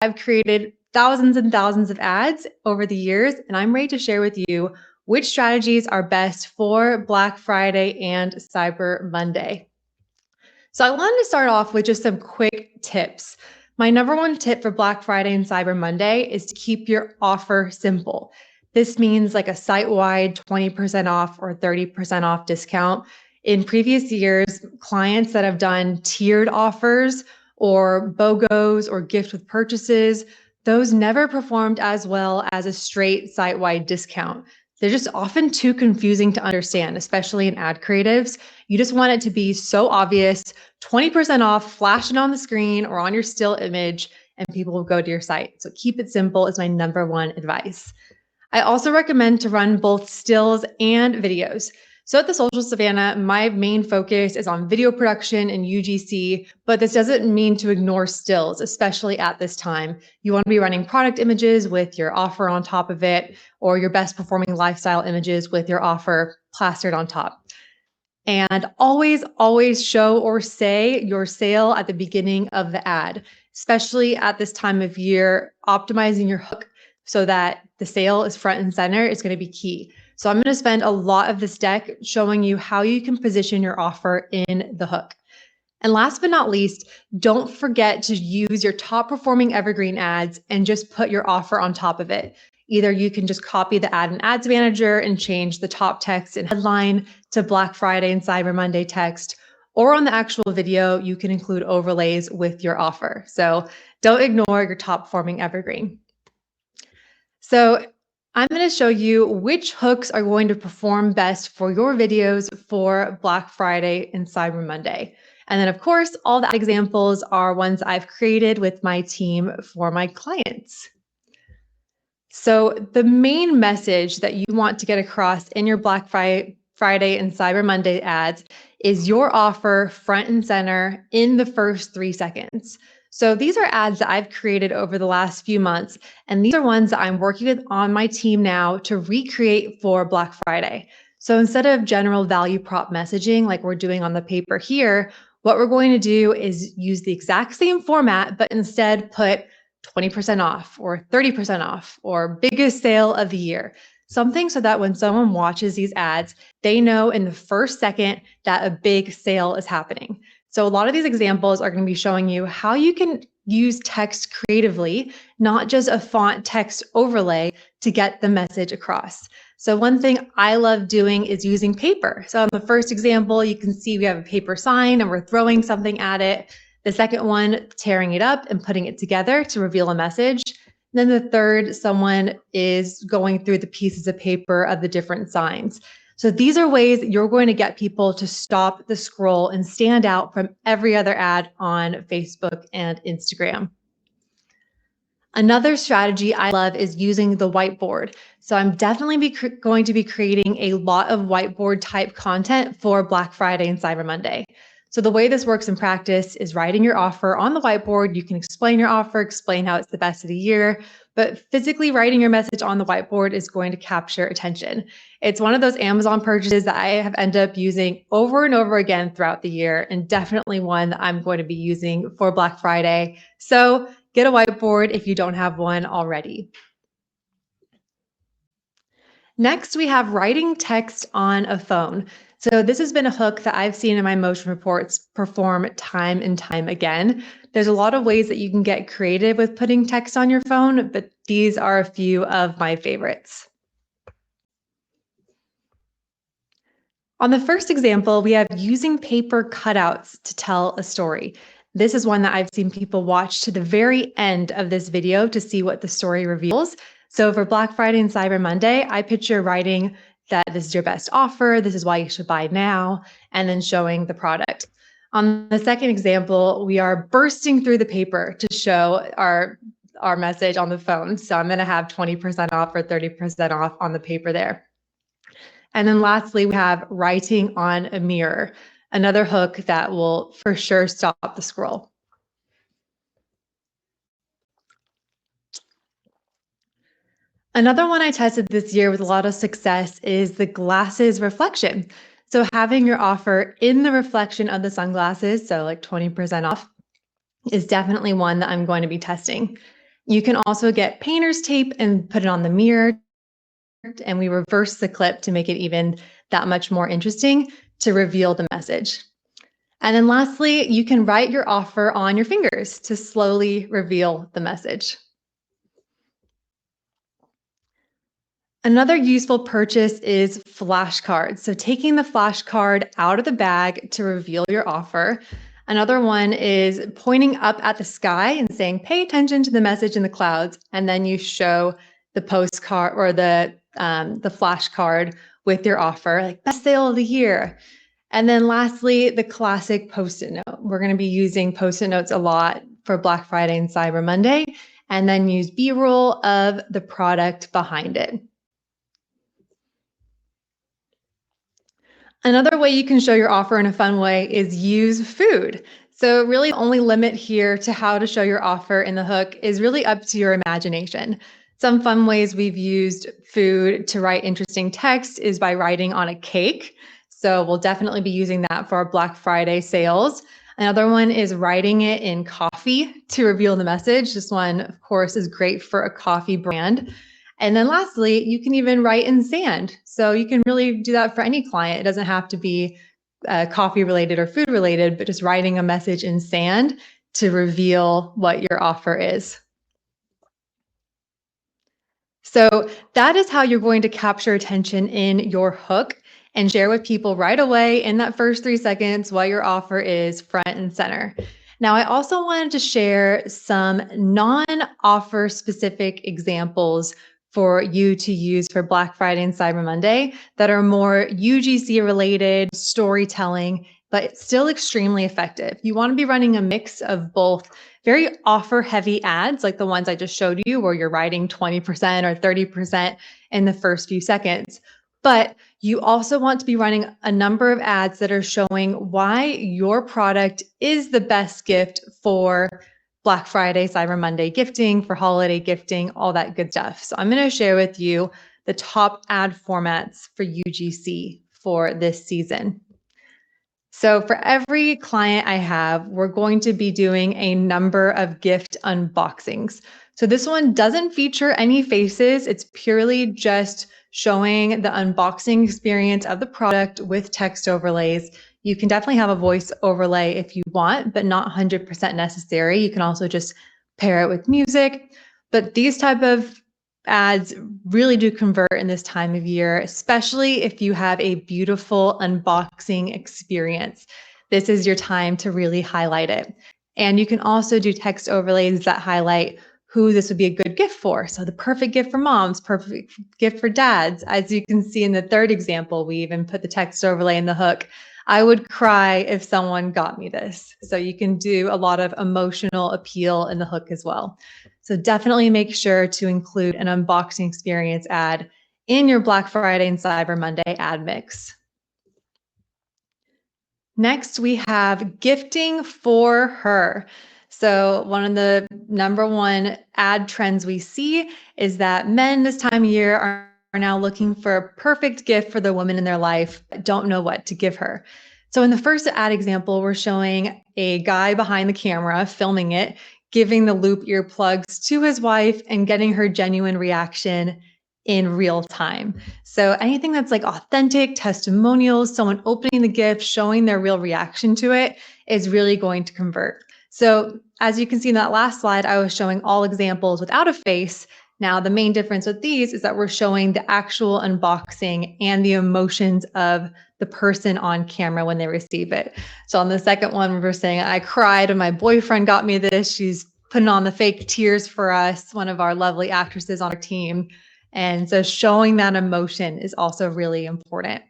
I've created thousands and thousands of ads over the years, and I'm ready to share with you which strategies are best for Black Friday and Cyber Monday. So I wanted to start off with just some quick tips. My number one tip for Black Friday and Cyber Monday is to keep your offer simple. This means like a site-wide 20% off or 30% off discount. In previous years, clients that have done tiered offers or BOGOs or gift with purchases, those never performed as well as a straight site-wide discount. They're just often too confusing to understand, especially in ad creatives. You just want it to be so obvious, 20% off, flash it on the screen or on your still image, and people will go to your site. So keep it simple is my number one advice. I also recommend to run both stills and videos. So at the Social Savannah, my main focus is on video production and UGC, but this doesn't mean to ignore stills, especially at this time. You want to be running product images with your offer on top of it, or your best performing lifestyle images with your offer plastered on top. And always show or say your sale at the beginning of the ad, especially at this time of year. Optimizing your hook so that the sale is front and center is going to be key. So I'm going to spend a lot of this deck showing you how you can position your offer in the hook. And last but not least, don't forget to use your top performing evergreen ads and just put your offer on top of it. Either you can just copy the ad in Ads Manager and change the top text and headline to Black Friday and Cyber Monday text, or on the actual video, you can include overlays with your offer. So don't ignore your top performing evergreen. So I'm going to show you which hooks are going to perform best for your videos for Black Friday and Cyber Monday. And then, of course, all the examples are ones I've created with my team for my clients. So the main message that you want to get across in your Black Friday and Cyber Monday ads is your offer front and center in the first 3 seconds. So these are ads that I've created over the last few months, and these are ones that I'm working with on my team now to recreate for Black Friday. So instead of general value prop messaging like we're doing on the paper here, what we're going to do is use the exact same format, but instead put 20% off or 30% off or biggest sale of the year. Something so that when someone watches these ads, they know in the first second that a big sale is happening. So a lot of these examples are going to be showing you how you can use text creatively, not just a font text overlay to get the message across. So one thing I love doing is using paper. So on the first example, you can see we have a paper sign and we're throwing something at it. The second one, tearing it up and putting it together to reveal a message. And then the third, someone is going through the pieces of paper of the different signs. So these are ways you're going to get people to stop the scroll and stand out from every other ad on Facebook and Instagram. Another strategy I love is using the whiteboard. So I'm definitely going to be creating a lot of whiteboard type content for Black Friday and Cyber Monday. So the way this works in practice is writing your offer on the whiteboard. You can explain your offer, explain how it's the best of the year, but physically writing your message on the whiteboard is going to capture attention. It's one of those Amazon purchases that I have ended up using over and over again throughout the year, and definitely one that I'm going to be using for Black Friday. So get a whiteboard if you don't have one already. Next, we have writing text on a phone. So this has been a hook that I've seen in my motion reports perform time and time again. There's a lot of ways that you can get creative with putting text on your phone, but these are a few of my favorites. On the first example, we have using paper cutouts to tell a story. This is one that I've seen people watch to the very end of this video to see what the story reveals. So for Black Friday and Cyber Monday, I picture writing that this is your best offer, this is why you should buy now, and then showing the product. On the second example, we are bursting through the paper to show our message on the phone. So I'm going to have 20% off or 30% off on the paper there. And then lastly, we have writing on a mirror, another hook that will for sure stop the scroll. Another one I tested this year with a lot of success is the glasses reflection. So having your offer in the reflection of the sunglasses, so like 20% off, is definitely one that I'm going to be testing. You can also get painter's tape and put it on the mirror, and we reverse the clip to make it even that much more interesting to reveal the message. And then lastly, you can write your offer on your fingers to slowly reveal the message. Another useful purchase is flashcards. So taking the flashcard out of the bag to reveal your offer. Another one is pointing up at the sky and saying, pay attention to the message in the clouds. And then you show the postcard or the flashcard with your offer, like best sale of the year. And then lastly, the classic Post-it note. We're going to be using Post-it notes a lot for Black Friday and Cyber Monday, and then use B-roll of the product behind it. Another way you can show your offer in a fun way is use food. So really the only limit here to how to show your offer in the hook is really up to your imagination. Some fun ways we've used food to write interesting text is by writing on a cake. So we'll definitely be using that for our Black Friday sales. Another one is writing it in coffee to reveal the message. This one, of course, is great for a coffee brand. And then lastly, you can even write in sand. So you can really do that for any client. It doesn't have to be coffee related or food related, but just writing a message in sand to reveal what your offer is. So that is how you're going to capture attention in your hook and share with people right away in that first 3 seconds what your offer is front and center. Now, I also wanted to share some non-offer specific examples for you to use for Black Friday and Cyber Monday that are more UGC related storytelling, but still extremely effective. You want to be running a mix of both very offer heavy ads, like the ones I just showed you, where you're writing 20% or 30% in the first few seconds. But you also want to be running a number of ads that are showing why your product is the best gift for Black Friday, Cyber Monday gifting, for holiday gifting, all that good stuff. So I'm going to share with you the top ad formats for UGC for this season. So for every client I have, we're going to be doing a number of gift unboxings. So this one doesn't feature any faces. It's purely just showing the unboxing experience of the product with text overlays. You can definitely have a voice overlay if you want, but not 100% necessary. You can also just pair it with music. But these type of ads really do convert in this time of year, especially if you have a beautiful unboxing experience. This is your time to really highlight it. And you can also do text overlays that highlight who this would be a good gift for. So the perfect gift for moms, perfect gift for dads. As you can see in the third example, we even put the text overlay in the hook. I would cry if someone got me this. So you can do a lot of emotional appeal in the hook as well. So definitely make sure to include an unboxing experience ad in your Black Friday and Cyber Monday ad mix. Next, we have gifting for her. So one of the number one ad trends we see is that men this time of year are now looking for a perfect gift for the woman in their life, but don't know what to give her. So in the first ad example, we're showing a guy behind the camera filming it, giving the loop earplugs to his wife and getting her genuine reaction in real time. So anything that's like authentic testimonials, someone opening the gift, showing their real reaction to it is really going to convert. So as you can see in that last slide, I was showing all examples without a face. Now, the main difference with these is that we're showing the actual unboxing and the emotions of the person on camera when they receive it. So on the second one, we're saying, I cried when my boyfriend got me this. She's putting on the fake tears for us, one of our lovely actresses on our team. And so showing that emotion is also really important.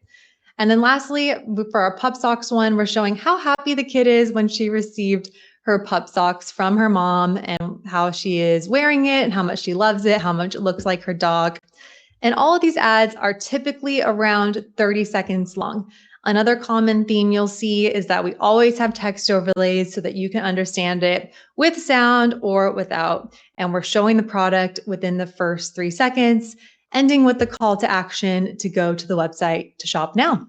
And then lastly, for our pup socks one, we're showing how happy the kid is when she received her pup socks from her mom and how she is wearing it and how much she loves it, how much it looks like her dog. And all of these ads are typically around 30 seconds long. Another common theme you'll see is that we always have text overlays so that you can understand it with sound or without. And we're showing the product within the first 3 seconds, ending with the call to action to go to the website to shop now.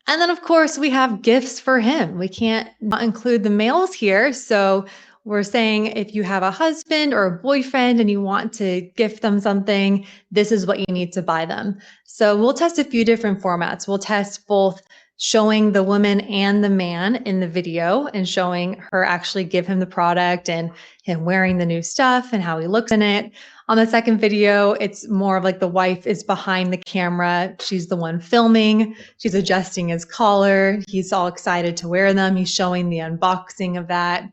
And then, of course, we have gifts for him. We can't not include the males here. So we're saying if you have a husband or a boyfriend and you want to gift them something, this is what you need to buy them. So we'll test a few different formats. We'll test both showing the woman and the man in the video and showing her actually give him the product and him wearing the new stuff and how he looks in it. On the second video, it's more of like the wife is behind the camera. She's the one filming. She's adjusting his collar. He's all excited to wear them. He's showing the unboxing of that.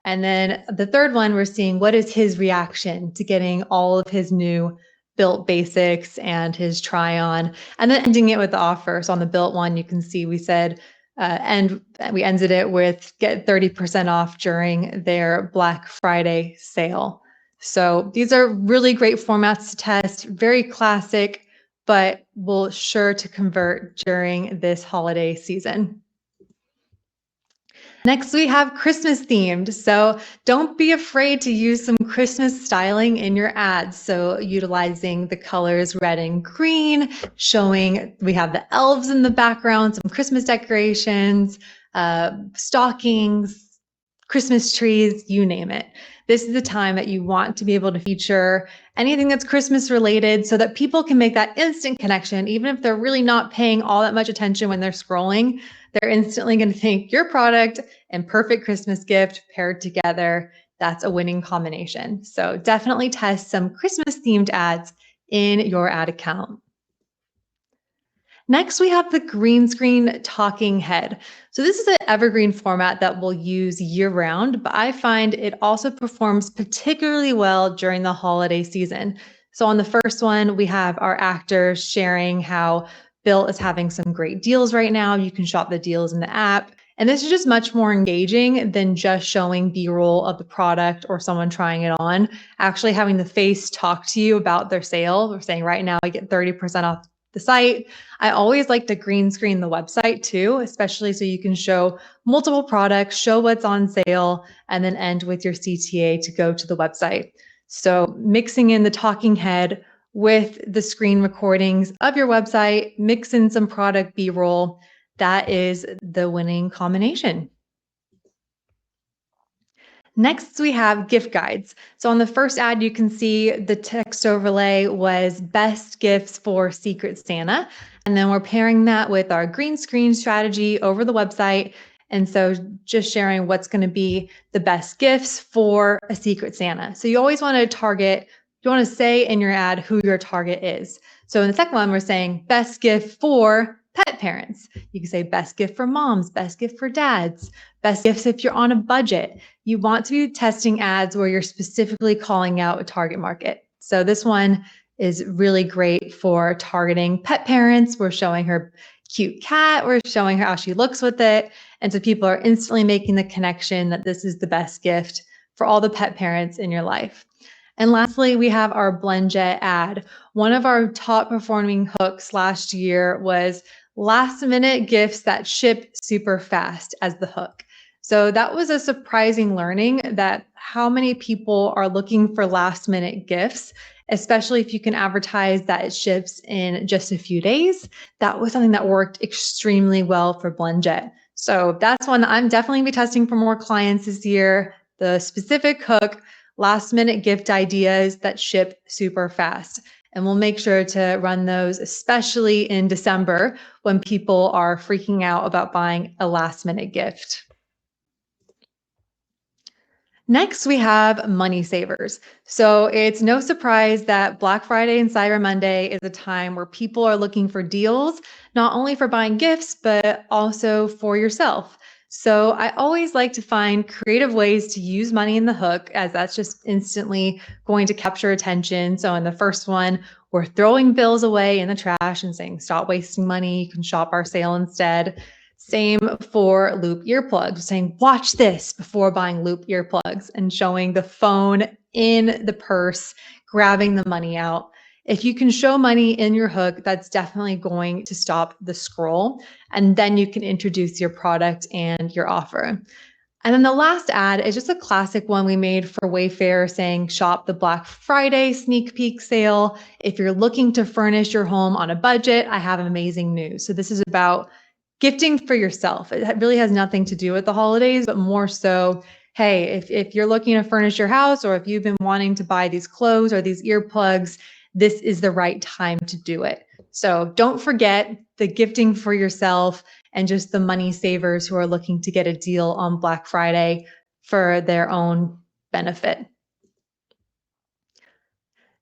And then the third one, we're seeing what is his reaction to getting all of his new built basics and his try on, and then ending it with the offer. So on the built one, you can see we said, and we ended it with get 30% off during their Black Friday sale. So these are really great formats to test, very classic, but will sure to convert during this holiday season. Next, we have Christmas themed. So don't be afraid to use some Christmas styling in your ads. So utilizing the colors red and green, showing we have the elves in the background, some Christmas decorations, stockings, Christmas trees, you name it. This is the time that you want to be able to feature anything that's Christmas related so that people can make that instant connection, even if they're really not paying all that much attention when they're scrolling. They're instantly going to think your product and perfect Christmas gift paired together. That's a winning combination. So definitely test some Christmas themed ads in your ad account. Next, we have the green screen talking head. So this is an evergreen format that we'll use year round, but I find it also performs particularly well during the holiday season. So on the first one, we have our actors sharing how Bill is having some great deals right now. You can shop the deals in the app. And this is just much more engaging than just showing B-roll of the product or someone trying it on. Actually having the face talk to you about their sale. We're saying right now I get 30% off the site. I always like to green screen the website too, especially so you can show multiple products, show what's on sale, and then end with your CTA to go to the website. So mixing in the talking head with the screen recordings of your website, mix in some product B-roll, that is the winning combination. Next, we have gift guides. So on the first ad, you can see the text overlay was best gifts for Secret Santa. And then we're pairing that with our green screen strategy over the website. And so just sharing what's going to be the best gifts for a Secret Santa. So you always want to target, you want to say in your ad who your target is. So in the second one, we're saying best gift for pet parents. You can say best gift for moms, best gift for dads, best gifts if you're on a budget. You want to be testing ads where you're specifically calling out a target market. So this one is really great for targeting pet parents. We're showing her cute cat. We're showing her how she looks with it. And so people are instantly making the connection that this is the best gift for all the pet parents in your life. And lastly, we have our BlendJet ad. One of our top performing hooks last year was last minute gifts that ship super fast as the hook. So that was a surprising learning that how many people are looking for last minute gifts, especially if you can advertise that it ships in just a few days. That was something that worked extremely well for BlendJet. So that's one I'm definitely be testing for more clients this year. The specific hook, last minute gift ideas that ship super fast. And we'll make sure to run those, especially in December when people are freaking out about buying a last minute gift. Next, we have money savers. So it's no surprise that Black Friday and Cyber Monday is a time where people are looking for deals, not only for buying gifts, but also for yourself. So I always like to find creative ways to use money in the hook, as that's just instantly going to capture attention. So in the first one, we're throwing bills away in the trash and saying, stop wasting money. You can shop our sale instead. Same for loop earplugs, saying, watch this before buying loop earplugs, and showing the phone in the purse, grabbing the money out. If you can show money in your hook, that's definitely going to stop the scroll. And then you can introduce your product and your offer. And then the last ad is just a classic one we made for Wayfair, saying shop the Black Friday sneak peek sale. If you're looking to furnish your home on a budget, I have amazing news. So this is about gifting for yourself. It really has nothing to do with the holidays, but more so, hey, if you're looking to furnish your house, or if you've been wanting to buy these clothes or these earplugs, this is the right time to do it. So don't forget the gifting for yourself and just the money savers who are looking to get a deal on Black Friday for their own benefit.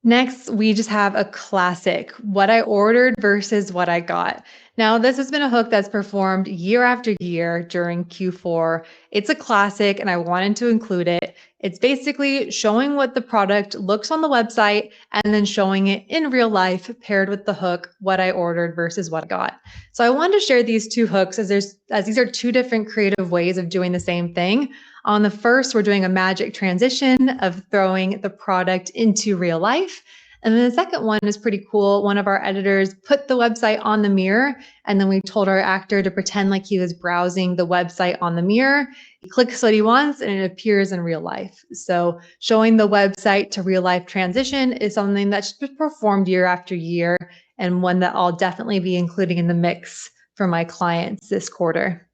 Next, we just have a classic, what I ordered versus what I got. Now, this has been a hook that's performed year after year during Q4. It's a classic, and I wanted to include it. It's basically showing what the product looks on the website and then showing it in real life paired with the hook, what I ordered versus what I got. So I wanted to share these two hooks as these are two different creative ways of doing the same thing. On the first, we're doing a magic transition of throwing the product into real life. And then the second one is pretty cool. One of our editors put the website on the mirror, and then we told our actor to pretend like he was browsing the website on the mirror. He clicks what he wants, and it appears in real life. So showing the website to real life transition is something that's been performed year after year, and one that I'll definitely be including in the mix for my clients this quarter.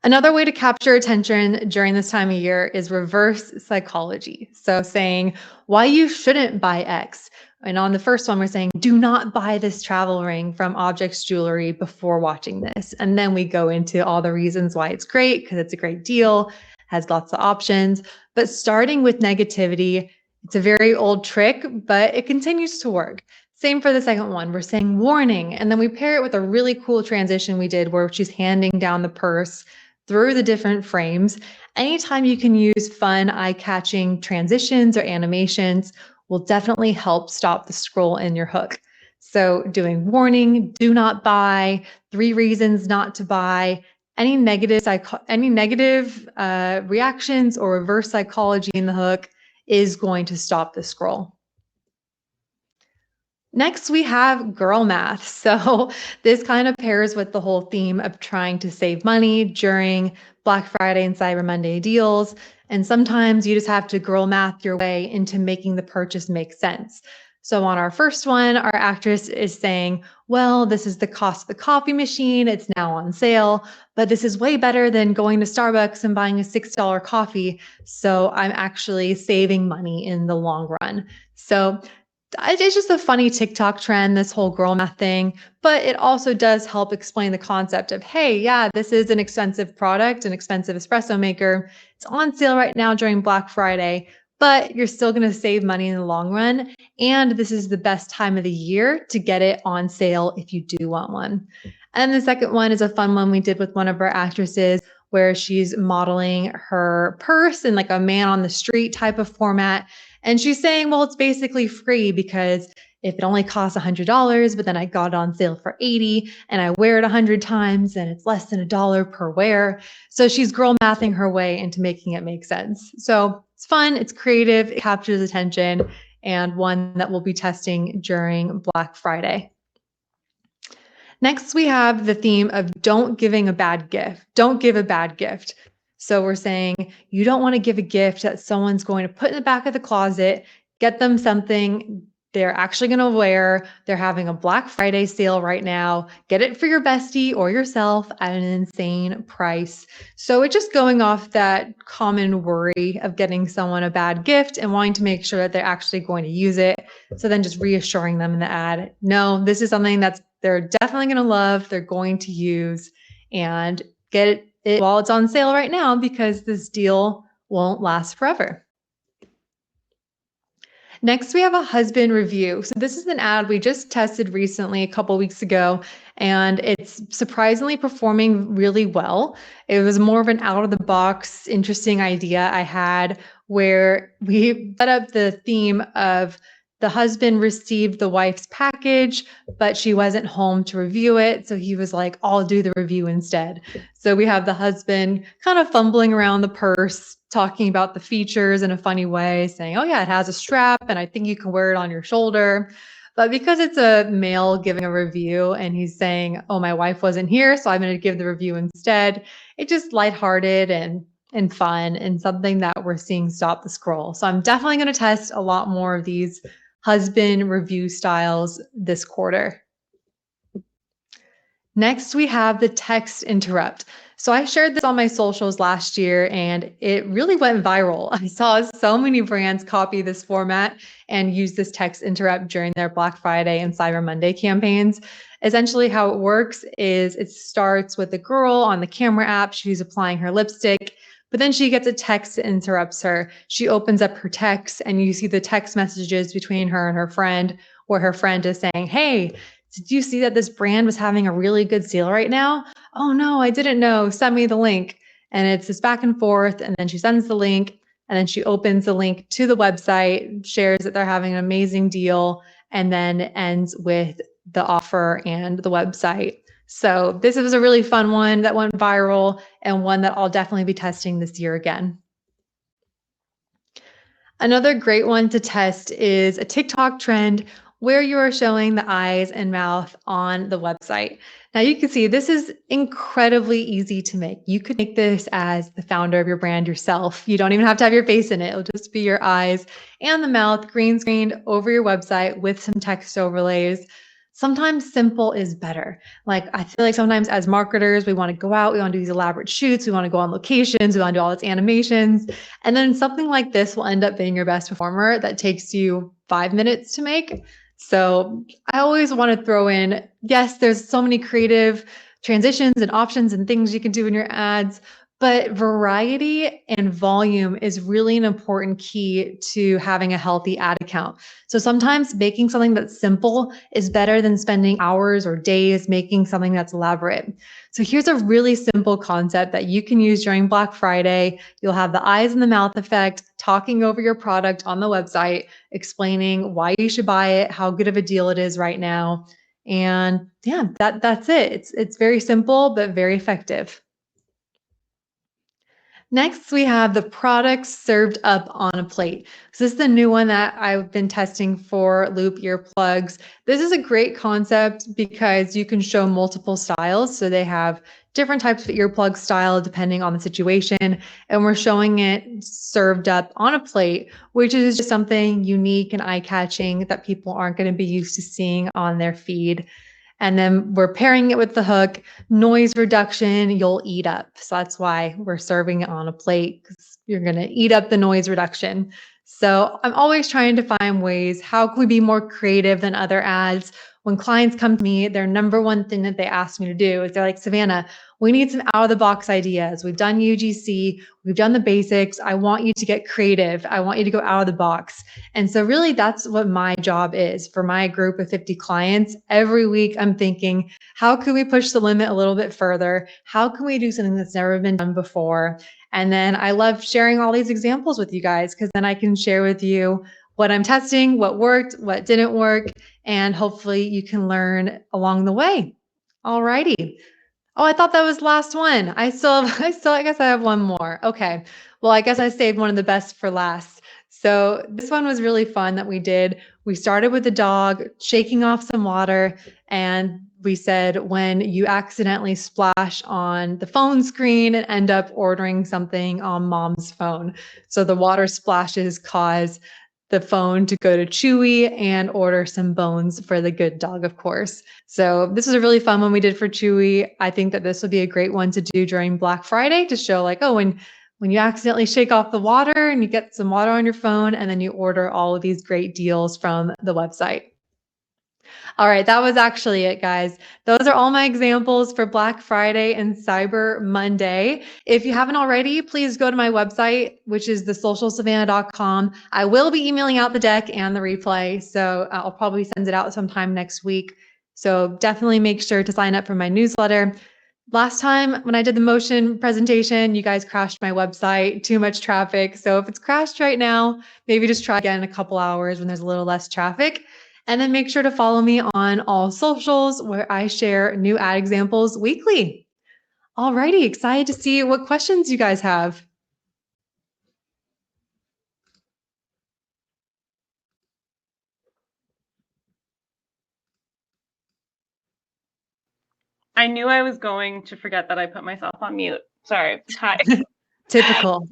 Another way to capture attention during this time of year is reverse psychology. So saying why you shouldn't buy X. And on the first one, we're saying, do not buy this travel ring from Objects Jewelry before watching this. And then we go into all the reasons why it's great, because it's a great deal, has lots of options. But starting with negativity, it's a very old trick, but it continues to work. Same for the second one. We're saying warning. And then we pair it with a really cool transition we did where she's handing down the purse through the different frames. Anytime you can use fun, eye-catching transitions or animations will definitely help stop the scroll in your hook. So doing warning, do not buy, 3 reasons not to buy, any negative reactions or reverse psychology in the hook is going to stop the scroll. Next, we have girl math. So this kind of pairs with the whole theme of trying to save money during Black Friday and Cyber Monday deals. And sometimes you just have to girl math your way into making the purchase make sense. So on our first one, our actress is saying, well, this is the cost of the coffee machine. It's now on sale, but this is way better than going to Starbucks and buying a $6 coffee. So I'm actually saving money in the long run. So it's just a funny TikTok trend, this whole girl math thing, but it also does help explain the concept of, hey, yeah, this is an expensive product, an expensive espresso maker. It's on sale right now during Black Friday, but you're still going to save money in the long run. And this is the best time of the year to get it on sale if you do want one. And the second one is a fun one we did with one of our actresses where she's modeling her purse in like a man on the street type of format. And she's saying, well, it's basically free because if it only costs $100, but then I got it on sale for $80 and I wear it 100 times and it's less than $1 per wear. So she's girl mathing her way into making it make sense. So it's fun, it's creative, it captures attention, and one that we'll be testing during Black Friday. Next, we have the theme of don't giving a bad gift. Don't give a bad gift. So we're saying you don't want to give a gift that someone's going to put in the back of the closet, get them something they're actually going to wear. They're having a Black Friday sale right now. Get it for your bestie or yourself at an insane price. So it's just going off that common worry of getting someone a bad gift and wanting to make sure that they're actually going to use it. So then just reassuring them in the ad, no, this is something that's they're definitely going to love, they're going to use, and get it while it's on sale right now because this deal won't last forever. Next, we have a husband review. So this is an ad we just tested recently a couple weeks ago, and it's surprisingly performing really well. It was more of an out-of-the-box, interesting idea I had where we set up the theme of the husband received the wife's package, but she wasn't home to review it. So he was like, I'll do the review instead. So we have the husband kind of fumbling around the purse, talking about the features in a funny way, saying, oh yeah, it has a strap and I think you can wear it on your shoulder. But because it's a male giving a review and he's saying, oh, my wife wasn't here, so I'm going to give the review instead, it's just lighthearted and fun and something that we're seeing stop the scroll. So I'm definitely going to test a lot more of these husband review styles this quarter. Next, we have the text interrupt. So I shared this on my socials last year and it really went viral. I saw so many brands copy this format and use this text interrupt during their Black Friday and Cyber Monday campaigns. Essentially, how it works is it starts with a girl on the camera app. She's applying her lipstick, but then she gets a text that interrupts her. She opens up her text and you see the text messages between her and her friend, where her friend is saying, "Hey, did you see that this brand was having a really good sale right now? Oh no, I didn't know. Send me the link." And it's this back and forth. And then she sends the link and then she opens the link to the website, shares that they're having an amazing deal, and then ends with the offer and the website. So this was a really fun one that went viral and one that I'll definitely be testing this year again. Another great one to test is a TikTok trend where you are showing the eyes and mouth on the website. Now you can see this is incredibly easy to make. You could make this as the founder of your brand yourself. You don't even have to have your face in it. It'll just be your eyes and the mouth green screened over your website with some text overlays. Sometimes simple is better. Like I feel like sometimes as marketers, we want to go out, we want to do these elaborate shoots, we want to go on locations, we want to do all these animations. And then something like this will end up being your best performer that takes you 5 minutes to make. So I always want to throw in, yes, there's so many creative transitions and options and things you can do in your ads, but variety and volume is really an important key to having a healthy ad account. So sometimes making something that's simple is better than spending hours or days making something that's elaborate. So here's a really simple concept that you can use during Black Friday. You'll have the eyes and the mouth effect talking over your product on the website, explaining why you should buy it, how good of a deal it is right now. And yeah, that's it. It's very simple, but very effective. Next, we have the products served up on a plate. So this is the new one that I've been testing for loop earplugs. This is a great concept because you can show multiple styles. So they have different types of earplug style depending on the situation. And we're showing it served up on a plate, which is just something unique and eye-catching that people aren't going to be used to seeing on their feed. And then we're pairing it with the hook, noise reduction, you'll eat up. So that's why we're serving it on a plate, because you're going to eat up the noise reduction. So I'm always trying to find ways, how can we be more creative than other ads? When clients come to me, their number one thing that they ask me to do is they're like, "Savannah, we need some out of the box ideas. We've done UGC, we've done the basics. I want you to get creative. I want you to go out of the box." And so really that's what my job is for my group of 50 clients. Every week I'm thinking, how can we push the limit a little bit further? How can we do something that's never been done before? And then I love sharing all these examples with you guys because then I can share with you what I'm testing, what worked, what didn't work, and hopefully you can learn along the way. Alrighty. Oh, I thought that was the last one. I guess I have one more. Okay. Well, I guess I saved one of the best for last. So this one was really fun that we did. We started with the dog shaking off some water, and we said when you accidentally splash on the phone screen and end up ordering something on mom's phone. So the water splashes cause the phone to go to Chewy and order some bones for the good dog, of course. So this was a really fun one we did for Chewy. I think that this would be a great one to do during Black Friday to show like, oh, when you accidentally shake off the water and you get some water on your phone and then you order all of these great deals from the website. All right, that was actually it, guys. Those are all my examples for Black Friday and Cyber Monday. If you haven't already, please go to my website, which is thesocialsavannah.com. I will be emailing out the deck and the replay, so I'll probably send it out sometime next week. So definitely make sure to sign up for my newsletter. Last time when I did the motion presentation, you guys crashed my website, too much traffic. So if it's crashed right now, maybe just try again in a couple hours when there's a little less traffic. And then make sure to follow me on all socials where I share new ad examples weekly. Alrighty, excited to see what questions you guys have. I knew I was going to forget that I put myself on mute. Sorry. Hi. Typical.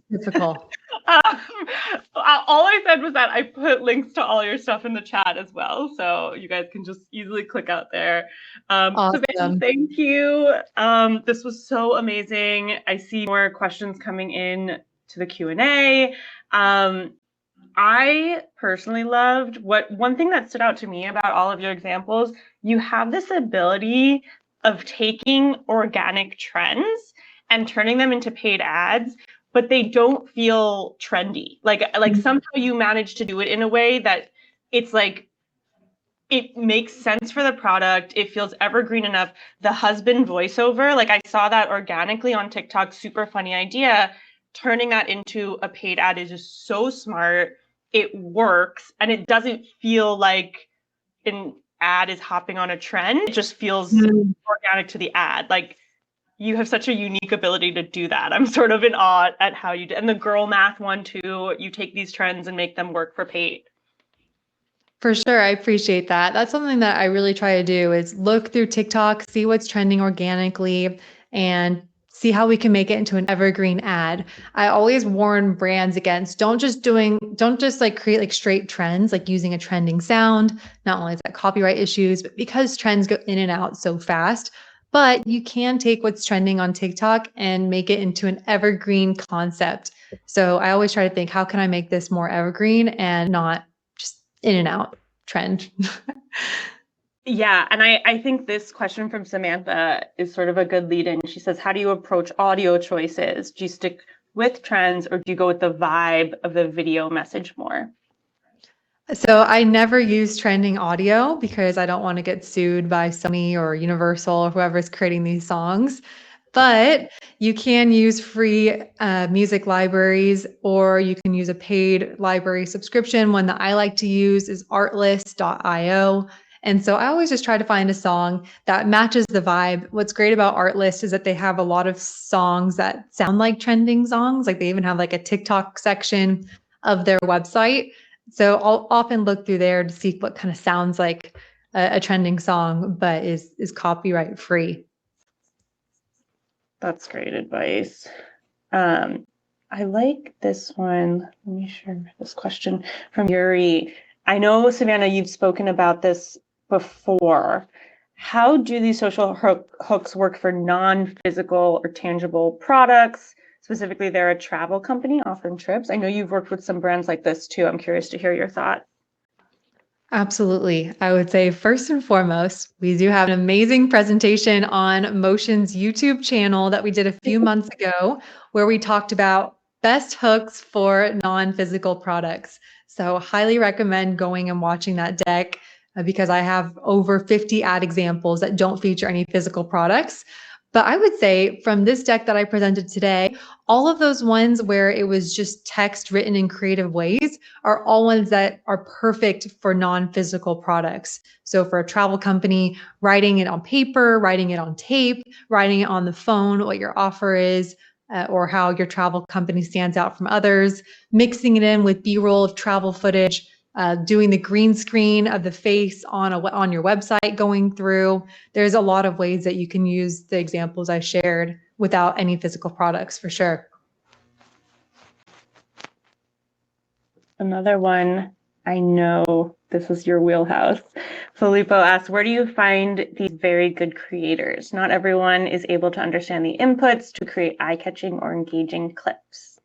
All I said was that I put links to all your stuff in the chat as well, so you guys can just easily click out there. Savannah, thank you. This was so amazing. I see more questions coming in to the Q&A. I personally loved one thing that stood out to me about all of your examples. You have this ability of taking organic trends and turning them into paid ads, but they don't feel trendy. Like somehow you manage to do it in a way that it's like it makes sense for the product. It feels evergreen enough. The husband voiceover, like I saw that organically on TikTok, super funny idea. Turning that into a paid ad is just so smart. It works, and it doesn't feel like an ad is hopping on a trend. It just feels organic to the ad. Like, you have such a unique ability to do that. I'm sort of in awe at how you did. And the girl math one too, you take these trends and make them work for paid. For sure. I appreciate that. That's something that I really try to do is look through TikTok, see what's trending organically, and see how we can make it into an evergreen ad. I always warn brands against don't just like create like straight trends, like using a trending sound. Not only is that copyright issues, but because trends go in and out so fast, but you can take what's trending on TikTok and make it into an evergreen concept. So I always try to think, how can I make this more evergreen and not just in and out trend? Yeah, and I think this question from Samantha is sort of a good lead in. She says, how do you approach audio choices? Do you stick with trends, or do you go with the vibe of the video message more? So I never use trending audio because I don't want to get sued by Sony or Universal or whoever's creating these songs. But you can use free music libraries, or you can use a paid library subscription. One that I like to use is artlist.io. And so I always just try to find a song that matches the vibe. What's great about Artlist is that they have a lot of songs that sound like trending songs. Like they even have like a TikTok section of their website. So I'll often look through there to see what kind of sounds like a trending song, but is copyright free. That's great advice. I like this one. Let me share this question from Yuri. I know, Savannah, you've spoken about this before. How do these social hooks work for non-physical or tangible products? Specifically, they're a travel company offering trips. I know you've worked with some brands like this too. I'm curious to hear your thoughts. Absolutely. I would say first and foremost, we do have an amazing presentation on Motion's YouTube channel that we did a few months ago, where we talked about best hooks for non-physical products. So highly recommend going and watching that deck because I have over 50 ad examples that don't feature any physical products. But I would say from this deck that I presented today, all of those ones where it was just text written in creative ways are all ones that are perfect for non-physical products. So for a travel company, writing it on paper, writing it on tape, writing it on the phone, what your offer is, or how your travel company stands out from others, mixing it in with B-roll of travel footage, doing the green screen of the face on your website going through. There's a lot of ways that you can use the examples I shared without any physical products, for sure. Another one, I know this is your wheelhouse. Filippo asks, where do you find these very good creators? Not everyone is able to understand the inputs to create eye-catching or engaging clips.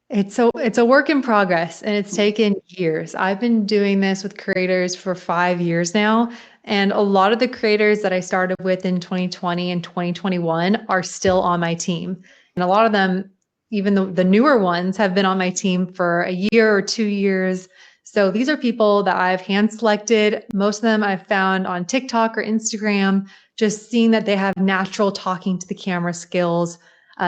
It's a work in progress, and it's taken years. I've been doing this with creators for 5 years now, and a lot of the creators that I started with in 2020 and 2021 are still on my team. And a lot of them, even the newer ones, have been on my team for a year or 2 years. So these are people that I've hand selected. Most of them I've found on TikTok or Instagram, just seeing that they have natural talking to the camera skills.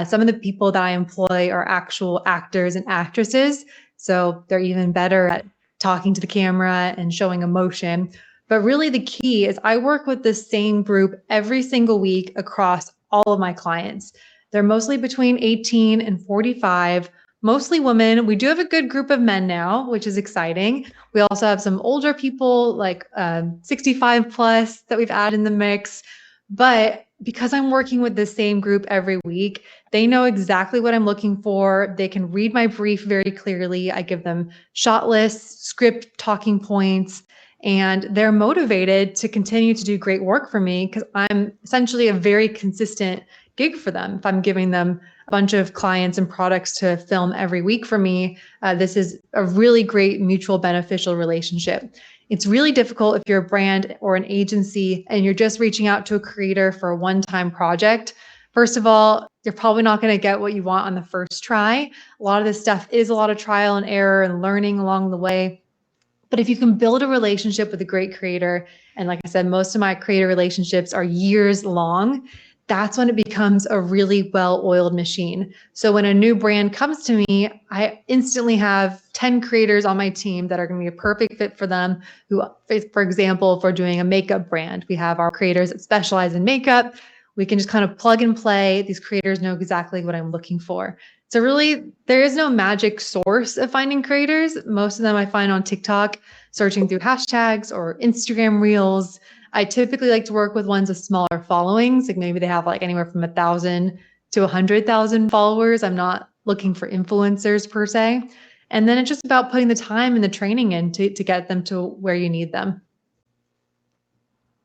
Some of the people that I employ are actual actors and actresses, so they're even better at talking to the camera and showing emotion. But really the key is I work with the same group every single week across all of my clients. They're mostly between 18 and 45, mostly women. We do have a good group of men now, which is exciting. We also have some older people like 65 plus that we've added in the mix. But because I'm working with the same group every week, they know exactly what I'm looking for. They can read my brief very clearly. I give them shot lists, script, talking points, and they're motivated to continue to do great work for me because I'm essentially a very consistent gig for them. If I'm giving them a bunch of clients and products to film every week for me, this is a really great mutual beneficial relationship. It's really difficult if you're a brand or an agency and you're just reaching out to a creator for a one-time project. First of all, you're probably not going to get what you want on the first try. A lot of this stuff is a lot of trial and error and learning along the way. But if you can build a relationship with a great creator, and like I said, most of my creator relationships are years long, that's when it becomes a really well-oiled machine. So when a new brand comes to me, I instantly have 10 creators on my team that are going to be a perfect fit for them. Who, for example, if we're doing a makeup brand, we have our creators that specialize in makeup. We can just kind of plug and play. These creators know exactly what I'm looking for. So really, there is no magic source of finding creators. Most of them I find on TikTok, searching through hashtags or Instagram Reels. I typically like to work with ones with smaller followings, like maybe they have like anywhere from 1,000 to 100,000 followers. I'm not looking for influencers per se. And then it's just about putting the time and the training in to get them to where you need them.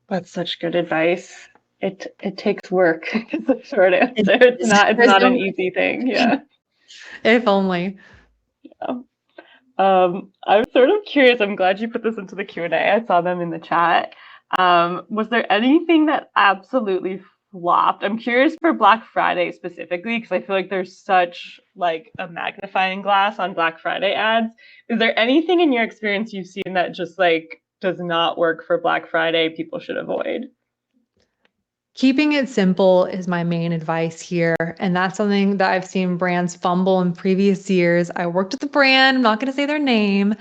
That's such good advice. It takes work. Is the short answer. It's not an easy thing. Yeah. If only. Yeah. I'm sort of curious. I'm glad you put this into the Q&A. I saw them in the chat. Was there anything that absolutely flopped? I'm curious for Black Friday specifically, because I feel like there's such like a magnifying glass on Black Friday ads. Is there anything in your experience you've seen that just like does not work for Black Friday, people should avoid? Keeping it simple is my main advice here. And that's something that I've seen brands fumble in previous years. I worked with a brand, I'm not going to say their name,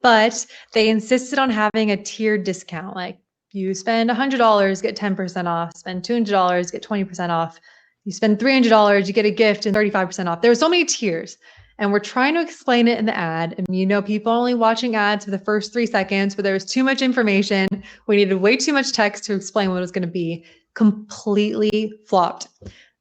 but they insisted on having a tiered discount. Like you spend $100, get 10% off, spend $200, get 20% off. You spend $300, you get a gift and 35% off. There were so many tiers. And we're trying to explain it in the ad. And people only watching ads for the first 3 seconds, but there was too much information. We needed way too much text to explain what it was going to be. Completely flopped.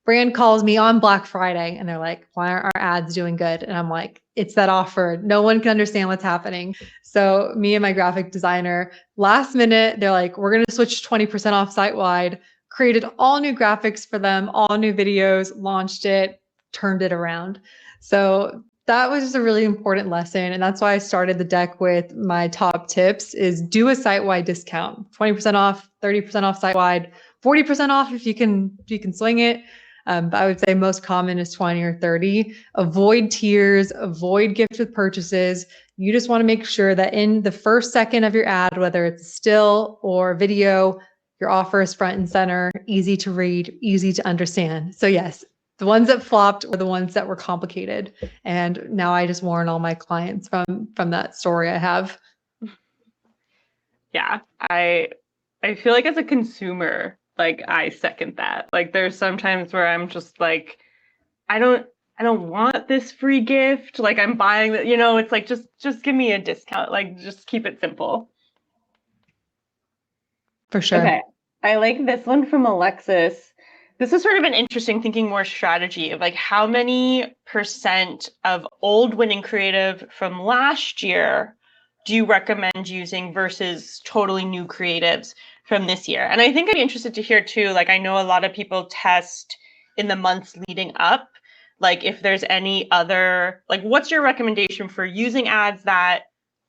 Brand calls me on Black Friday and they're like, why aren't our ads doing good? And I'm like, it's that offer. No one can understand what's happening. So me and my graphic designer, last minute, they're like, we're going to switch 20% off site-wide, created all new graphics for them, all new videos, launched it, turned it around. So that was just a really important lesson. And that's why I started the deck with my top tips is do a site-wide discount, 20% off, 30% off site-wide, 40% off if you can swing it. But I would say most common is 20 or 30. Avoid tiers, avoid gift with purchases. You just want to make sure that in the first second of your ad, whether it's still or video, your offer is front and center, easy to read, easy to understand. So yes, the ones that flopped were the ones that were complicated. And now I just warn all my clients from that story I have. Yeah, I feel like as a consumer, like I second that. Like there's sometimes where I'm just like, I don't want this free gift. Like I'm buying that, it's like just give me a discount. Like just keep it simple. For sure. Okay. I like this one from Alexis. This is sort of an interesting thinking more strategy of like how many % of old winning creative from last year do you recommend using versus totally new creatives from this year? And I think I'd be interested to hear too, like I know a lot of people test in the months leading up, like if there's any other, like what's your recommendation for using ads that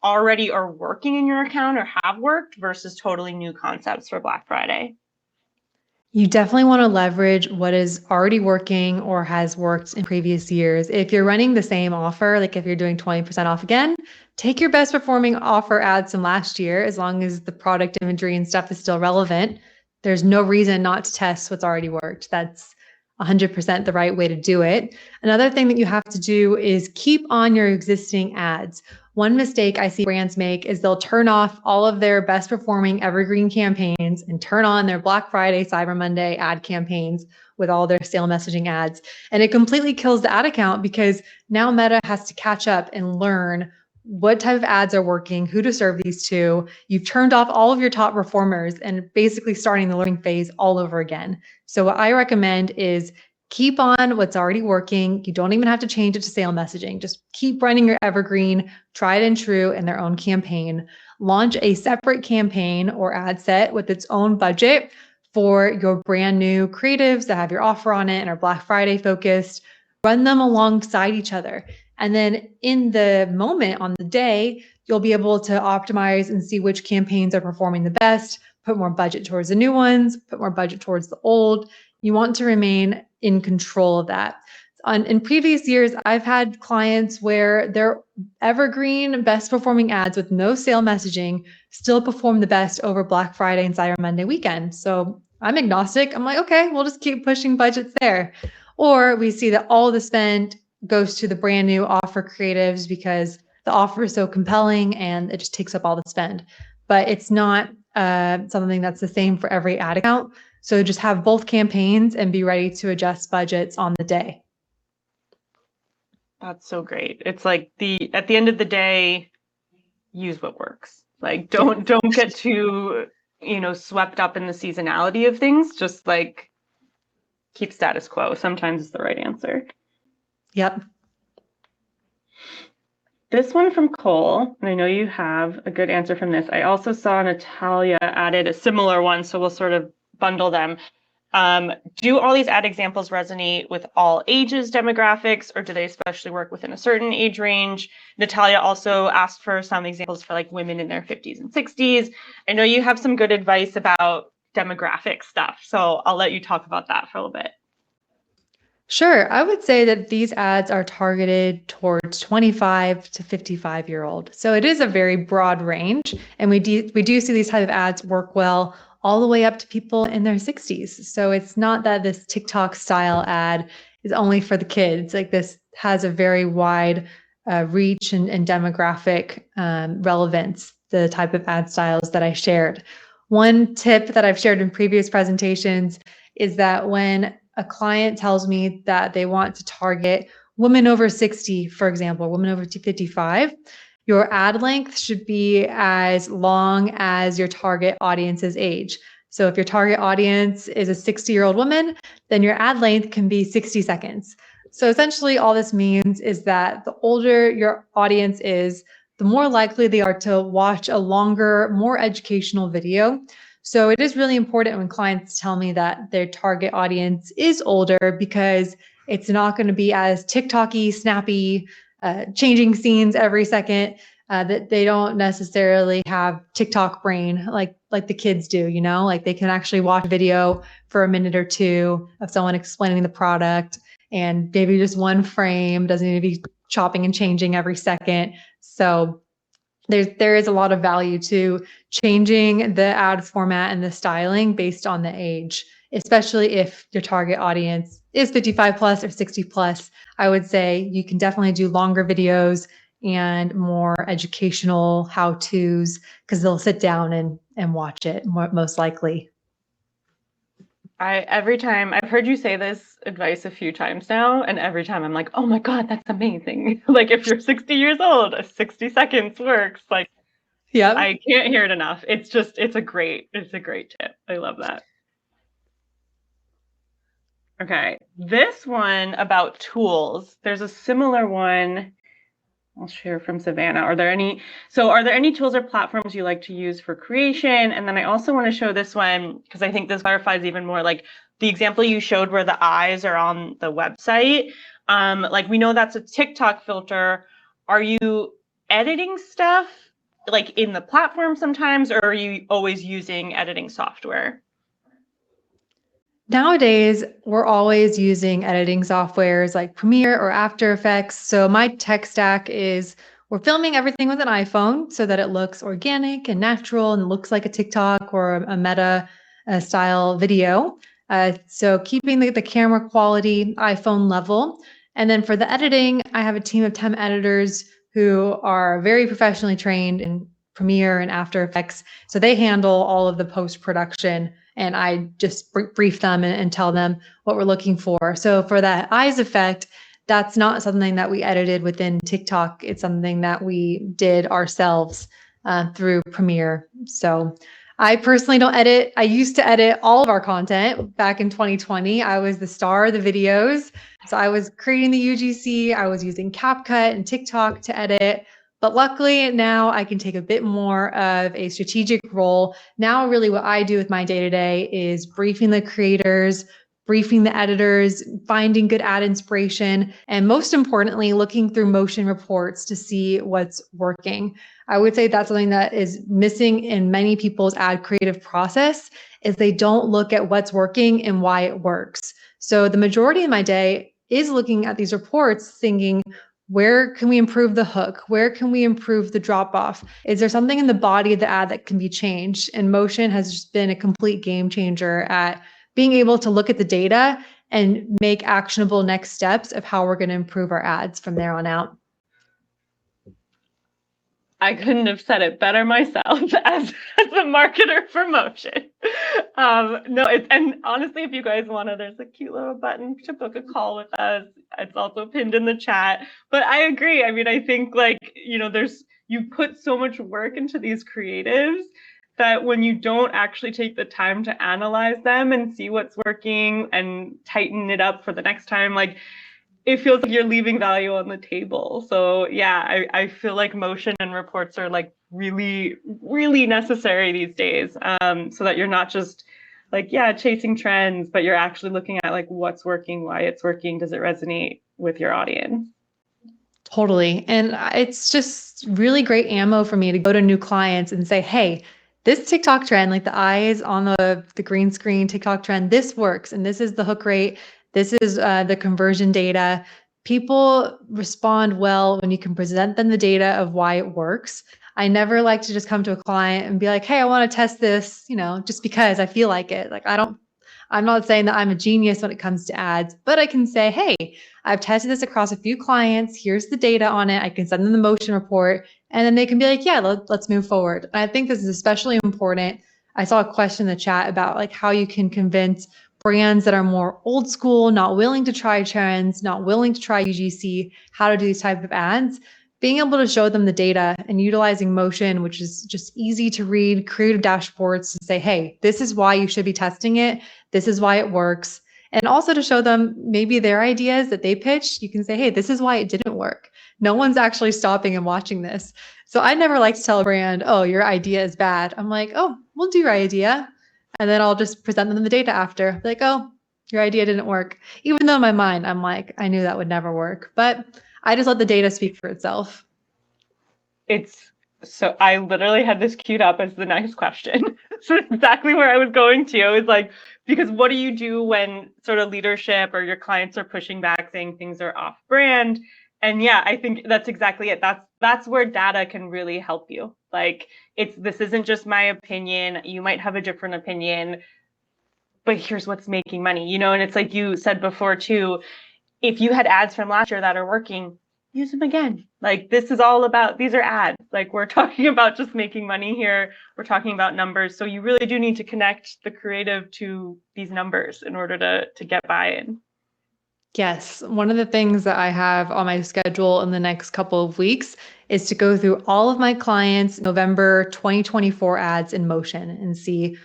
already are working in your account or have worked versus totally new concepts for Black Friday? You definitely want to leverage what is already working or has worked in previous years. If you're running the same offer, like if you're doing 20% off again, take your best performing offer ads from last year, as long as the product imagery and stuff is still relevant. There's no reason not to test what's already worked. That's 100% the right way to do it. Another thing that you have to do is keep on your existing ads. One mistake I see brands make is they'll turn off all of their best performing evergreen campaigns and turn on their Black Friday, Cyber Monday ad campaigns with all their sale messaging ads. And it completely kills the ad account because now Meta has to catch up and learn what type of ads are working, who to serve these to. You've turned off all of your top performers and basically starting the learning phase all over again. So what I recommend is keep on what's already working. You don't even have to change it to sale messaging. Just keep running your evergreen, tried and true in their own campaign. Launch a separate campaign or ad set with its own budget for your brand new creatives that have your offer on it and are Black Friday focused. Run them alongside each other. And then in the moment on the day, you'll be able to optimize and see which campaigns are performing the best, put more budget towards the new ones, put more budget towards the old. You want to remain in control of that. In previous years, I've had clients where their evergreen best performing ads with no sale messaging still perform the best over Black Friday and Cyber Monday weekend. So I'm agnostic. I'm like, okay, we'll just keep pushing budgets there. Or we see that all the spend goes to the brand new offer creatives because the offer is so compelling and it just takes up all the spend. But it's not something that's the same for every ad account. So just have both campaigns and be ready to adjust budgets on the day. That's so great. It's like at the end of the day, use what works. Like don't get too, swept up in the seasonality of things. Just like keep status quo. Sometimes it's the right answer. Yep. This one from Cole, and I know you have a good answer from this. I also saw Natalia added a similar one, so we'll sort of bundle them. Do all these ad examples resonate with all ages demographics, or do they especially work within a certain age range? Natalia also asked for some examples for like women in their 50s and 60s. I know you have some good advice about demographic stuff, so I'll let you talk about that for a little bit. Sure. I would say that these ads are targeted towards 25 to 55-year-old. So it is a very broad range. And we do see these type of ads work well all the way up to people in their 60s. So it's not that this TikTok style ad is only for the kids. Like this has a very wide reach and demographic relevance, the type of ad styles that I shared. One tip that I've shared in previous presentations is that when a client tells me that they want to target women over 60, for example, women over 55, your ad length should be as long as your target audience's age. So if your target audience is a 60-year-old woman, then your ad length can be 60 seconds. So essentially all this means is that the older your audience is, the more likely they are to watch a longer, more educational video. So it is really important when clients tell me that their target audience is older because it's not going to be as TikTok-y, snappy, changing scenes every second, that they don't necessarily have TikTok brain like the kids do, like they can actually watch a video for a minute or two of someone explaining the product and maybe just one frame, doesn't need to be chopping and changing every second. So there is a lot of value to changing the ad format and the styling based on the age, especially if your target audience is 55 plus or 60 plus. I would say you can definitely do longer videos and more educational how-tos because they'll sit down and watch it most likely. Every time I've heard you say this advice a few times now, and every time I'm like, oh my God, that's amazing. Like if you're 60 years old, 60 seconds works. Like, yeah, I can't hear it enough. It's a great tip. I love that. Okay, this one about tools. There's a similar one I'll share from Savannah. Are there any tools or platforms you like to use for creation? And then I also want to show this one because I think this clarifies even more, like the example you showed where the eyes are on the website. Like we know that's a TikTok filter. Are you editing stuff like in the platform sometimes, or are you always using editing software? Nowadays, we're always using editing softwares like Premiere or After Effects. So my tech stack is we're filming everything with an iPhone so that it looks organic and natural and looks like a TikTok or a Meta style video. So keeping the camera quality iPhone level. And then for the editing, I have a team of 10 editors who are very professionally trained in Premiere and After Effects. So they handle all of the post-production and I just brief them and tell them what we're looking for. So for that eyes effect, that's not something that we edited within TikTok. It's something that we did ourselves through Premiere. So I personally don't edit. I used to edit all of our content back in 2020. I was the star of the videos. So I was creating the UGC. I was using CapCut and TikTok to edit. But luckily now I can take a bit more of a strategic role. Now really what I do with my day-to-day is briefing the creators, briefing the editors, finding good ad inspiration, and most importantly, looking through motion reports to see what's working. I would say that's something that is missing in many people's ad creative process is they don't look at what's working and why it works. So the majority of my day is looking at these reports thinking, where can we improve the hook? Where can we improve the drop off? Is there something in the body of the ad that can be changed? And motion has just been a complete game changer at being able to look at the data and make actionable next steps of how we're going to improve our ads from there on out. I couldn't have said it better myself as a marketer for motion. And honestly, if you guys want to, there's a cute little button to book a call with us. It's also pinned in the chat. But I agree. I mean, I think you put so much work into these creatives that when you don't actually take the time to analyze them and see what's working and tighten it up for the next time, it feels like you're leaving value on the table. So yeah, I feel like motion and reports are really, really necessary these days. So that you're not just chasing trends, but you're actually looking at what's working, why it's working, does it resonate with your audience? Totally. And it's just really great ammo for me to go to new clients and say, hey, this TikTok trend, like the eyes on the green screen TikTok trend, this works. And this is the hook rate. This is the conversion data. People respond well when you can present them the data of why it works. I never like to just come to a client and be like, hey, I want to test this, just because I feel like it. I'm not saying that I'm a genius when it comes to ads, but I can say, hey, I've tested this across a few clients. Here's the data on it. I can send them the motion report, and then they can be like, yeah, let's move forward. And I think this is especially important. I saw a question in the chat about how you can convince brands that are more old school, not willing to try trends, not willing to try UGC, how to do these type of ads. Being able to show them the data and utilizing motion, which is just easy to read, creative dashboards to say, hey, this is why you should be testing it. This is why it works. And also to show them maybe their ideas that they pitched, you can say, hey, this is why it didn't work. No one's actually stopping and watching this. So I never like to tell a brand, oh, your idea is bad. I'm like, oh, we'll do your idea. And then I'll just present them the data after. Like, oh, your idea didn't work. Even though in my mind, I'm like, I knew that would never work. But I just let the data speak for itself. So I literally had this queued up as the next question. So exactly where I was going to. I was because what do you do when sort of leadership or your clients are pushing back saying things are off brand? And yeah, I think that's exactly it. That's where data can really help you. This isn't just my opinion. You might have a different opinion, but here's what's making money, and it's like you said before too, if you had ads from last year that are working, use them again. This is all about, these are ads. We're talking about just making money here. We're talking about numbers. So you really do need to connect the creative to these numbers in order to get buy-in. Yes. One of the things that I have on my schedule in the next couple of weeks is to go through all of my clients' November 2024 ads in motion and see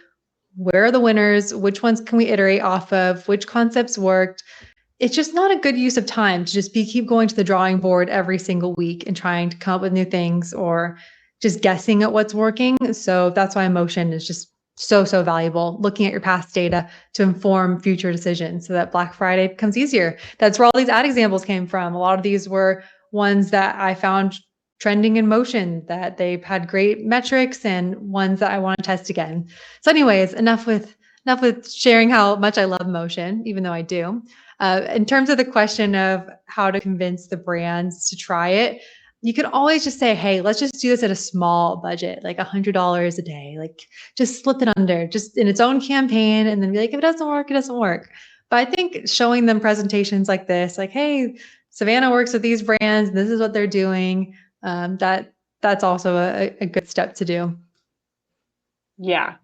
where are the winners, which ones can we iterate off of, which concepts worked. It's just not a good use of time to just keep going to the drawing board every single week and trying to come up with new things or just guessing at what's working. So that's why motion is just so valuable, looking at your past data to inform future decisions so that Black Friday becomes easier. That's where all these ad examples came from. A lot of these were ones that I found trending in motion, that they've had great metrics and ones that I want to test again. So anyways, enough with sharing how much I love motion, even though I do. In terms of the question of how to convince the brands to try it, you can always just say, hey, let's just do this at a small budget, like $100 a day, just slip it under, just in its own campaign, and then be like, if it doesn't work, it doesn't work. But I think showing them presentations like this, hey, Savannah works with these brands, this is what they're doing, that's also a good step to do. Yeah,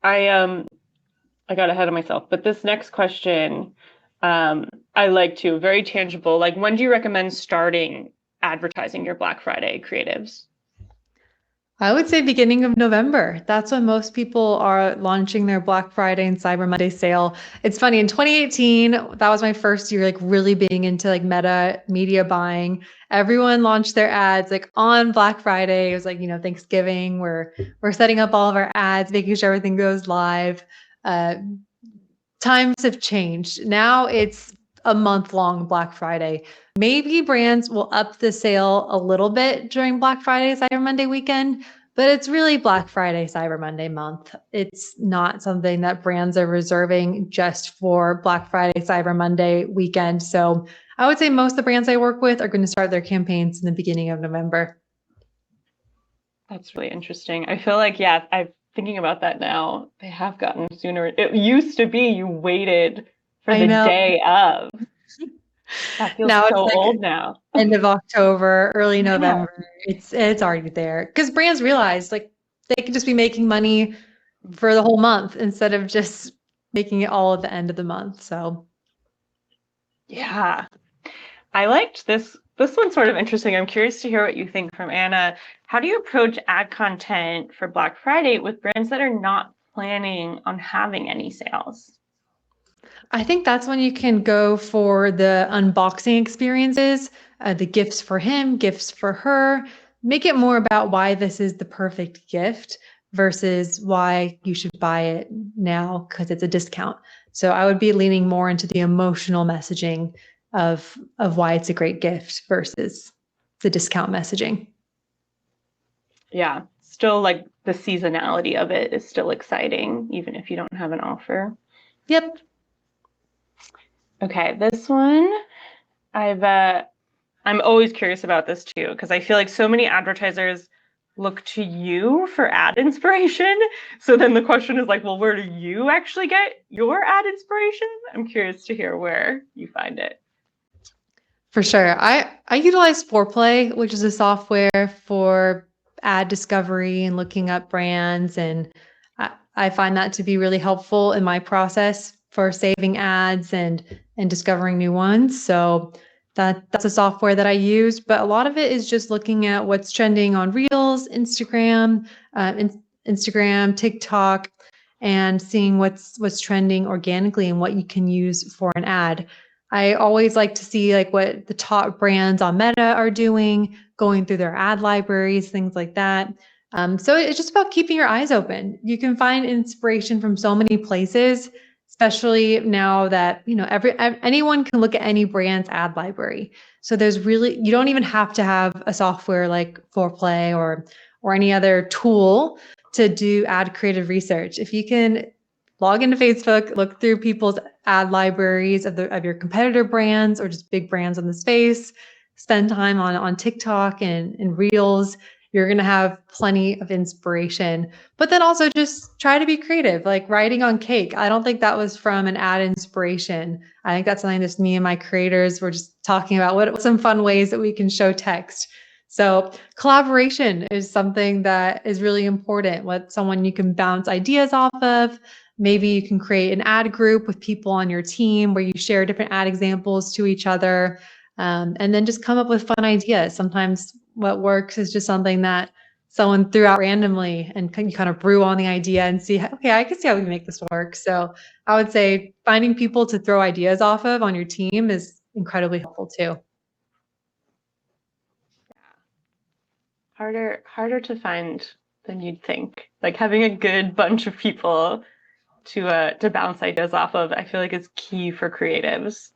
I got ahead of myself, but this next question, I like to, very tangible. Like, when do you recommend starting advertising your Black Friday creatives? I would say beginning of November. That's when most people are launching their Black Friday and Cyber Monday sale. It's funny, in 2018, that was my first year like really being into like meta media buying. Everyone launched their ads like on Black Friday. It was like, Thanksgiving. We're setting up all of our ads, making sure everything goes live. Uh, Times have changed. Now it's a month-long Black Friday. Maybe brands will up the sale a little bit during Black Friday, Cyber Monday weekend, but it's really Black Friday, Cyber Monday month. It's not something that brands are reserving just for Black Friday, Cyber Monday weekend. So I would say most of the brands I work with are going to start their campaigns in the beginning of November. That's really interesting. I feel like, yeah, I'm thinking about that now. They have gotten sooner. It used to be you waited for the day of. That feels Now it's so like old now. end of October, early Yeah. November. It's already there because brands realize like they can just be making money for the whole month instead of just making it all at the end of the month. So Yeah. I liked this. This one's sort of interesting. I'm curious to hear what you think from Anna. How do you approach ad content for Black Friday with brands that are not planning on having any sales? I think that's when you can go for the unboxing experiences, the gifts for him, gifts for her. Make it more about why this is the perfect gift versus why you should buy it now because it's a discount. So I would be leaning more into the emotional messaging of why it's a great gift versus the discount messaging. Yeah, still like the seasonality of it is still exciting, even if you don't have an offer. Yep. Okay, this one, I'm always curious about this too, because I feel like so many advertisers look to you for ad inspiration. So then the question is like, well, where do you actually get your ad inspiration? I'm curious to hear where you find it. For sure. I utilize Foreplay, which is a software for ad discovery and looking up brands. And I find that to be really helpful in my process for saving ads and discovering new ones. So that's a software that I use. But a lot of it is just looking at what's trending on Reels, Instagram, TikTok, and seeing what's trending organically and what you can use for an ad. I always like to see like what the top brands on Meta are doing, going through their ad libraries, things like that. So it's just about keeping your eyes open. You can find inspiration from so many places, especially now that anyone can look at any brand's ad library. So you don't even have to have a software like Foreplay or any other tool to do ad creative research. If you can log into Facebook, look through people's ad libraries of your competitor brands or just big brands in the space, spend time on TikTok and Reels. You're going to have plenty of inspiration, but then also just try to be creative, like writing on cake. I don't think that was from an ad inspiration. I think that's something just me and my creators were just talking about what some fun ways that we can show text. So collaboration is something that is really important. What someone you can bounce ideas off of. Maybe you can create an ad group with people on your team where you share different ad examples to each other, and then just come up with fun ideas. Sometimes what works is just something that someone threw out randomly and you kind of brew on the idea and see, okay, I can see how we can make this work. So I would say finding people to throw ideas off of on your team is incredibly helpful too. Harder to find than you'd think. Like having a good bunch of people to bounce ideas off of, I feel like is key for creatives.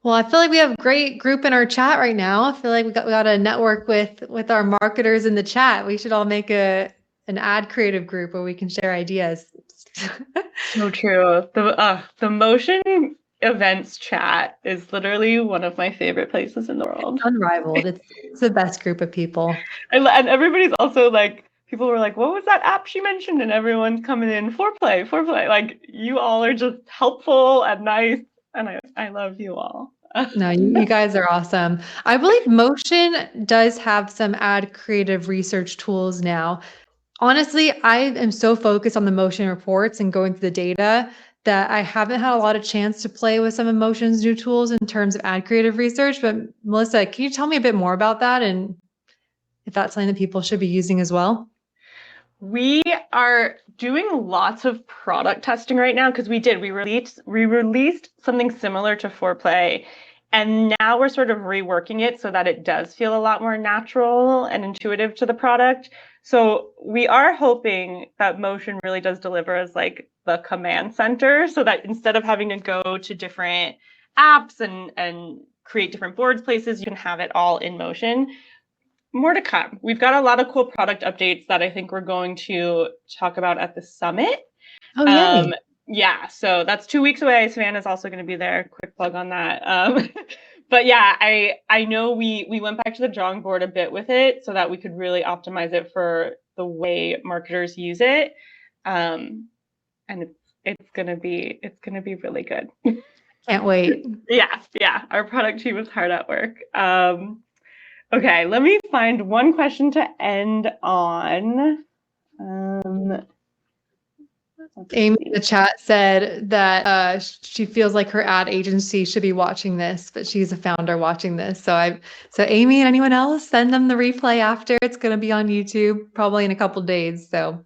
Well, I feel like we have a great group in our chat right now. I feel like we got to network with our marketers in the chat. We should all make an ad creative group where we can share ideas. So true. The motion events chat is literally one of my favorite places in the world. Unrivaled. It's the best group of people. And everybody's also like, people were like, what was that app she mentioned? And everyone's coming in, Foreplay. Like, you all are just helpful and nice. And I love you all. No, you guys are awesome. I believe Motion does have some ad creative research tools now. Honestly, I am so focused on the Motion reports and going through the data that I haven't had a lot of chance to play with some of Motion's new tools in terms of ad creative research. But Melissa, can you tell me a bit more about that and if that's something that people should be using as well? We are doing lots of product testing right now because we released something similar to Foreplay, and now we're sort of reworking it so that it does feel a lot more natural and intuitive to the product. So we are hoping that Motion really does deliver as like the command center, so that instead of having to go to different apps and create different boards places, you can have it all in Motion. More to come. We've got a lot of cool product updates that I think we're going to talk about at the summit. Oh, yay. Yeah, so that's 2 weeks away. Savannah's also going to be there. Quick plug on that. But yeah, I know we went back to the drawing board a bit with it so that we could really optimize it for the way marketers use it. And it's gonna be really good. Can't wait. Yeah. Our product team is hard at work. Okay, let me find one question to end on. Amy in the chat said that she feels like her ad agency should be watching this, but she's a founder watching this. So Amy and anyone else, send them the replay after. It's going to be on YouTube probably in a couple days. So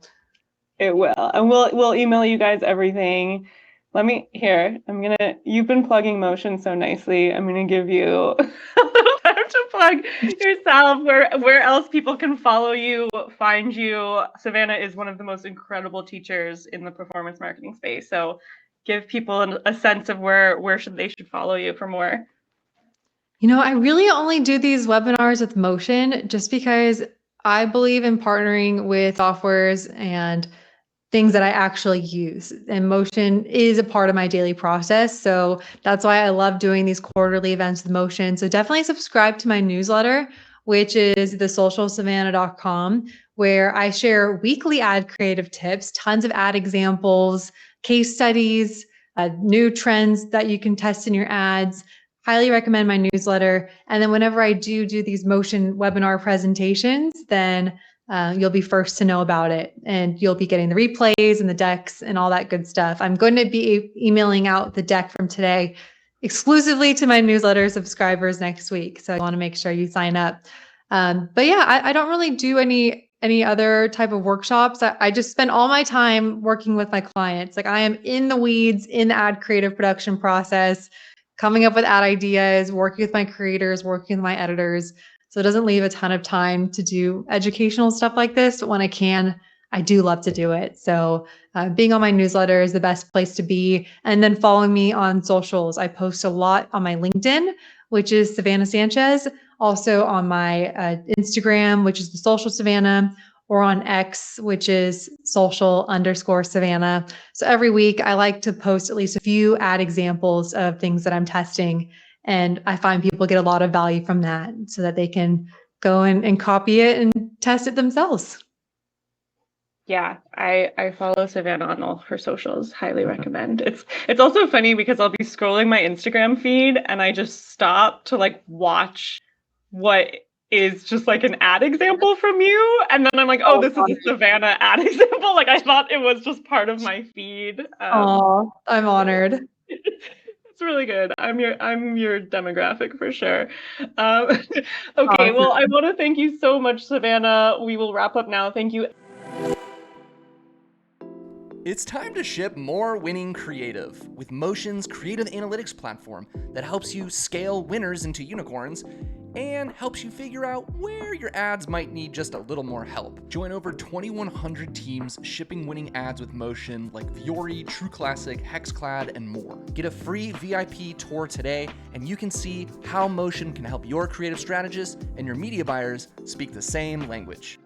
it will, and we'll email you guys everything. You've been plugging Motion so nicely. I'm gonna give you a little time to plug yourself, where else people can follow you, find you. Savannah is one of the most incredible teachers in the performance marketing space. So give people a sense of where they should follow you for more. I really only do these webinars with Motion just because I believe in partnering with softwares and things that I actually use. And Motion is a part of my daily process. So that's why I love doing these quarterly events with Motion. So definitely subscribe to my newsletter, which is thesocialsavannah.com, where I share weekly ad creative tips, tons of ad examples, case studies, new trends that you can test in your ads. Highly recommend my newsletter. And then whenever I do these Motion webinar presentations, then you'll be first to know about it, and you'll be getting the replays and the decks and all that good stuff. I'm going to be emailing out the deck from today exclusively to my newsletter subscribers next week. So I want to make sure you sign up. But yeah, I don't really do any other type of workshops. I just spend all my time working with my clients. Like I am in the weeds in the ad creative production process, coming up with ad ideas, working with my creators, working with my editors. So it doesn't leave a ton of time to do educational stuff like this, but when I can, I do love to do it. So being on my newsletter is the best place to be. And then following me on socials. I post a lot on my LinkedIn, which is Savannah Sanchez. Also on my Instagram, which is the Social Savannah, or on X, which is social_Savannah. So every week I like to post at least a few ad examples of things that I'm testing. And I find people get a lot of value from that so that they can go and copy it and test it themselves. Yeah, I follow Savannah on all her socials. Highly recommend. It's also funny because I'll be scrolling my Instagram feed and I just stop to like watch what is just like an ad example from you, and then I'm like, oh, this is a Savannah ad example. Like I thought it was just part of my feed. Oh, I'm honored. It's really good. I'm your demographic for sure. Okay, awesome. Well, I want to thank you so much, Savannah. We will wrap up now. Thank you. It's time to ship more winning creative with Motion's creative analytics platform that helps you scale winners into unicorns and helps you figure out where your ads might need just a little more help. Join over 2,100 teams shipping winning ads with Motion like Viore, True Classic, Hexclad, and more. Get a free VIP tour today, and you can see how Motion can help your creative strategists and your media buyers speak the same language.